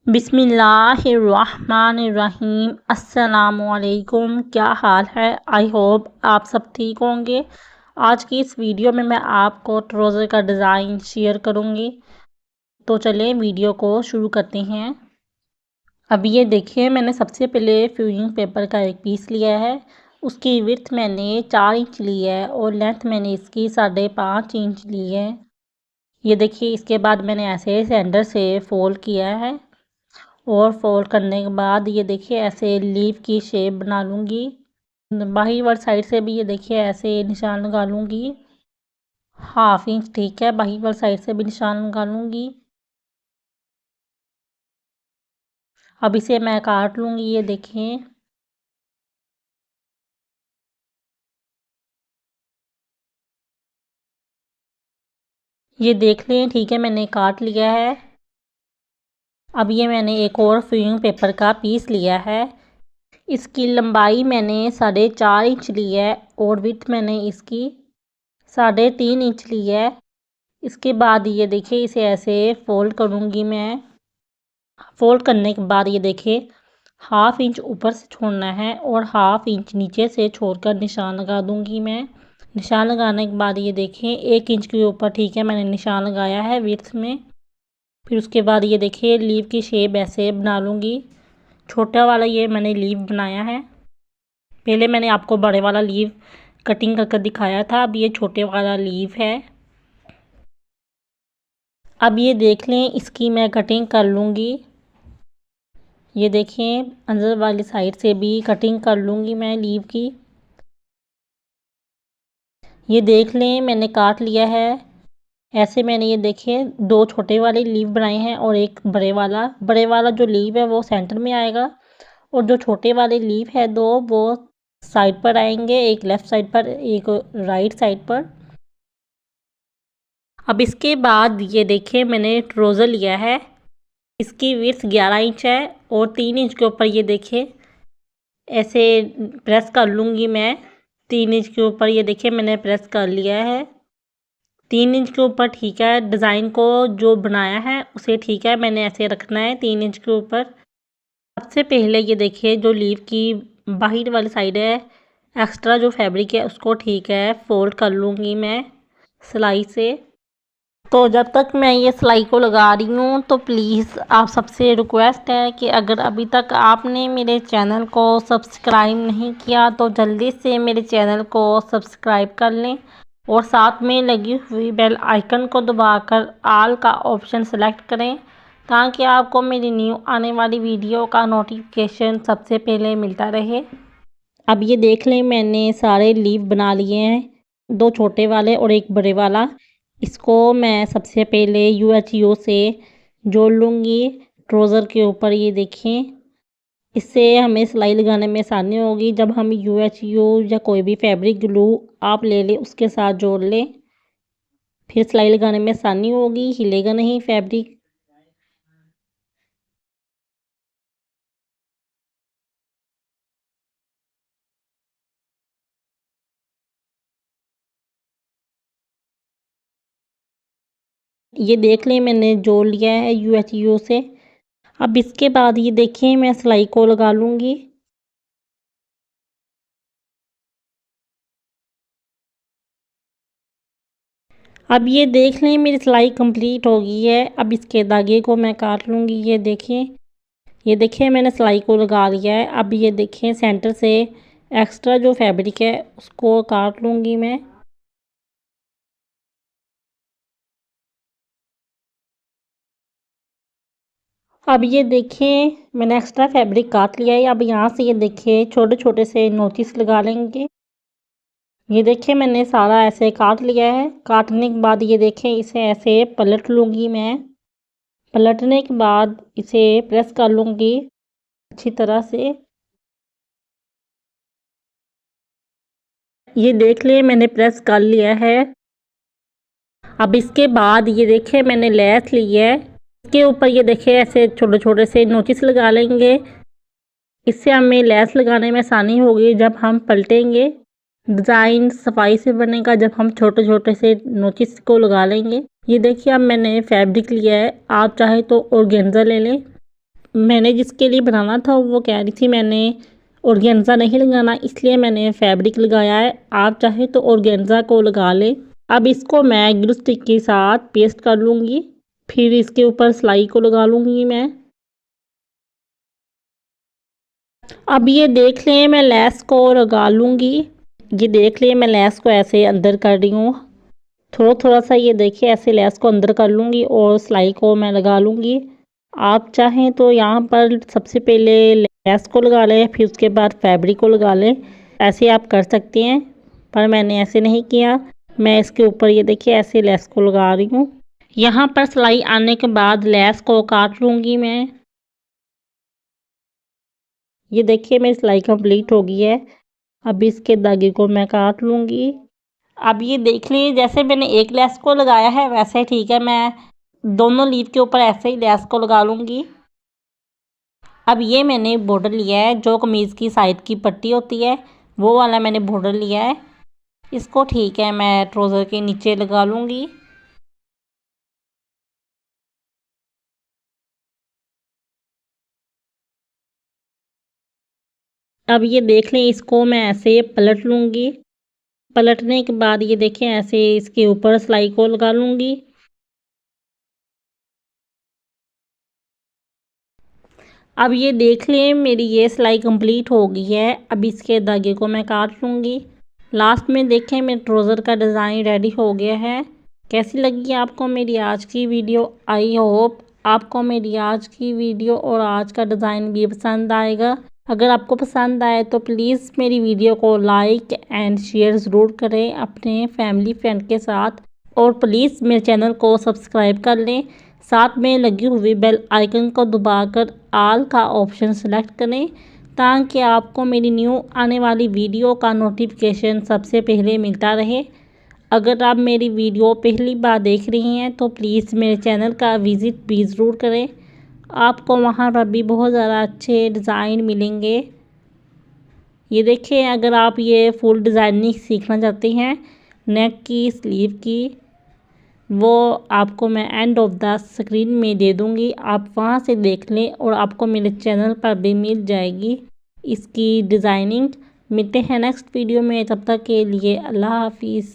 बिस्मिल्लाहिर्रहमानिर्रहीम। अस्सलामुअलैकुम। क्या हाल है? आई होप आप सब ठीक होंगे। आज की इस वीडियो में मैं आपको ट्राउज़र का डिज़ाइन शेयर करूंगी। तो चलें वीडियो को शुरू करते हैं। अभी ये देखिए, मैंने सबसे पहले फ्यूजिंग पेपर का एक पीस लिया है। उसकी विड्थ मैंने 4 इंच ली है और लेंथ मैंने इसकी 5.5 इंच ली है। ये देखिए, इसके बाद मैंने ऐसे सेंटर से फोल्ड किया है और फोल्ड करने के बाद ये देखिए ऐसे लीफ की शेप बना लूँगी। बाहरी वाली साइड से भी ये देखिए ऐसे निशान लगा लूँगी। 1/2 इंच ठीक है, बाहरी वाली साइड से भी निशान लगा लूँगी। अब इसे मैं काट लूँगी। ये देखिए, ये देख लें, ठीक है, मैंने काट लिया है। अब ये मैंने एक और फ्यूजिंग पेपर का पीस लिया है। इसकी लंबाई मैंने 4.5 इंच ली है और विड्थ मैंने इसकी 3.5 इंच ली है। इसके बाद ये देखिए, इसे ऐसे फोल्ड करूँगी मैं। फोल्ड करने के बाद ये देखिए 1/2 इंच ऊपर से छोड़ना है और 1/2 इंच नीचे से छोड़कर निशान लगा दूंगी मैं। निशान लगाने के बाद ये देखें 1 इंच के ऊपर ठीक है मैंने निशान लगाया है विड्थ में। फिर उसके बाद ये देखिए लीव की शेप ऐसे बना लूँगी। छोटा वाला ये मैंने लीव बनाया है। पहले मैंने आपको बड़े वाला लीव कटिंग करके दिखाया था, अब ये छोटे वाला लीव है। अब ये देख लें, इसकी मैं कटिंग कर लूँगी। ये देखें, अंदर वाली साइड से भी कटिंग कर लूँगी मैं लीव की। ये देख लें, मैंने काट लिया है। ऐसे मैंने ये देखें 2 छोटे वाले लीव बनाए हैं और एक बड़े वाला जो लीव है वो सेंटर में आएगा और जो छोटे वाले लीव है 2 वो साइड पर आएंगे, एक लेफ़्ट साइड पर एक राइट साइड पर। अब इसके बाद ये देखें, मैंने ट्राउज़र लिया है। इसकी विड्थ 11 इंच है और 3 इंच के ऊपर ये देखिए ऐसे प्रेस कर लूँगी मैं। 3 इंच के ऊपर ये देखिए मैंने प्रेस कर लिया है। 3 इंच के ऊपर ठीक है, डिज़ाइन को जो बनाया है उसे ठीक है मैंने ऐसे रखना है 3 इंच के ऊपर। सबसे पहले ये देखिए जो लीव की बाहर वाली साइड है, एक्स्ट्रा जो फैब्रिक है उसको ठीक है फोल्ड कर लूँगी मैं सिलाई से। तो जब तक मैं ये सिलाई को लगा रही हूँ तो प्लीज़ आप सबसे रिक्वेस्ट है कि अगर अभी तक आपने मेरे चैनल को सब्सक्राइब नहीं किया तो जल्दी से मेरे चैनल को सब्सक्राइब कर लें और साथ में लगी हुई बेल आइकन को दबाकर ऑल का ऑप्शन सेलेक्ट करें ताकि आपको मेरी न्यू आने वाली वीडियो का नोटिफिकेशन सबसे पहले मिलता रहे। अब ये देख लें, मैंने सारे लीव बना लिए हैं, 2 छोटे वाले और एक बड़े वाला। इसको मैं सबसे पहले UHU से जोड़ लूँगी ट्राउज़र के ऊपर। ये देखें, इससे हमें सिलाई लगाने में आसानी होगी। जब हम UHU या कोई भी फैब्रिक ग्लू आप ले लें उसके साथ जोड़ लें, फिर सिलाई लगाने में आसानी होगी, हिलेगा नहीं फैब्रिक। ये देख लें, मैंने जोड़ लिया है UHU से। अब इसके बाद ये देखिए मैं सिलाई को लगा लूँगी। अब ये देख लें, मेरी सिलाई कंप्लीट हो गई है। अब इसके धागे को मैं काट लूँगी। ये देखिए मैंने सिलाई को लगा लिया है। अब ये देखें सेंटर से एक्स्ट्रा जो फैब्रिक है उसको काट लूँगी मैं। अब ये देखें मैंने एक्स्ट्रा फैब्रिक काट लिया है। अब यहाँ से ये देखिए छोटे छोटे से नोटिस लगा लेंगे। ये देखिए मैंने सारा ऐसे काट लिया है। काटने के बाद ये देखें इसे ऐसे पलट लूँगी मैं। पलटने के बाद इसे प्रेस कर लूँगी अच्छी तरह से। ये देख ले मैंने प्रेस कर लिया है। अब इसके बाद ये देखिए मैंने लेस ली है। इसके ऊपर ये देखिए ऐसे छोटे छोटे से नोटिस लगा लेंगे। इससे हमें लेस लगाने में आसानी होगी जब हम पलटेंगे। डिज़ाइन सफाई से बनेगा जब हम छोटे छोटे से नोटिस को लगा लेंगे। ये देखिए अब मैंने फैब्रिक लिया है, आप चाहे तो ऑर्गेन्जा ले लें। मैंने जिसके लिए बनाना था वो कह रही थी मैंने ऑर्गेन्जा नहीं लगाना, इसलिए मैंने फैब्रिक लगाया है। आप चाहे तो ऑर्गेन्जा को लगा लें। अब इसको मैं ग्लू स्टिक के साथ पेस्ट कर लूँगी, फिर इसके ऊपर सिलाई को लगा लूँगी मैं। अब ये देख लें मैं लेस को लगा लूँगी। ये देख लें मैं लेस को ऐसे अंदर कर रही हूँ, थोड़ा थोड़ा सा ये देखिए ऐसे लेस को अंदर कर लूँगी और सिलाई को मैं लगा लूँगी। आप चाहें तो यहाँ पर सबसे पहले लेस को लगा लें, फिर उसके बाद फैब्रिक को लगा लें, ऐसे आप कर सकते हैं, पर मैंने ऐसे नहीं किया। मैं इसके ऊपर ये देखिए ऐसे लेस को लगा रही हूँ। यहाँ पर सिलाई आने के बाद लेस को काट लूँगी मैं। ये देखिए मेरी सिलाई कंप्लीट हो गई है। अब इसके धागे को मैं काट लूँगी। अब ये देख लीजिए जैसे मैंने एक लेस को लगाया है वैसे ठीक है, मैं दोनों लीफ के ऊपर ऐसे ही लेस को लगा लूँगी। अब ये मैंने बॉर्डर लिया है, जो कमीज़ की साइड की पट्टी होती है वो वाला मैंने बॉर्डर लिया है। इसको ठीक है मैं ट्राउज़र के नीचे लगा लूँगी। अब ये देख लें इसको मैं ऐसे पलट लूँगी। पलटने के बाद ये देखें ऐसे इसके ऊपर सिलाई को लगा लूँगी। अब ये देख लें मेरी ये सिलाई कंप्लीट हो गई है। अब इसके धागे को मैं काट लूँगी। लास्ट में देखें मेरे ट्राउज़र का डिज़ाइन रेडी हो गया है। कैसी लगी आपको मेरी आज की वीडियो? आई होप आपको मेरी आज की वीडियो और आज का डिज़ाइन भी पसंद आएगा। अगर आपको पसंद आए तो प्लीज़ मेरी वीडियो को लाइक एंड शेयर ज़रूर करें अपने फैमिली फ्रेंड के साथ, और प्लीज़ मेरे चैनल को सब्सक्राइब कर लें। साथ में लगी हुई बेल आइकन को दबाकर ऑल का ऑप्शन सेलेक्ट करें, ताकि आपको मेरी न्यू आने वाली वीडियो का नोटिफिकेशन सबसे पहले मिलता रहे। अगर आप मेरी वीडियो पहली बार देख रही हैं तो प्लीज़ मेरे चैनल का विज़िट भी ज़रूर करें। आपको वहाँ पर भी बहुत ज़्यादा अच्छे डिज़ाइन मिलेंगे। ये देखिए अगर आप ये फुल डिज़ाइनिंग सीखना चाहते हैं नेक की, स्लीव की, वो आपको मैं एंड ऑफ द स्क्रीन में दे दूँगी, आप वहाँ से देख लें और आपको मेरे चैनल पर भी मिल जाएगी इसकी डिज़ाइनिंग। मिलते हैं नेक्स्ट वीडियो में, तब तक के लिए अल्लाह हाफिज़।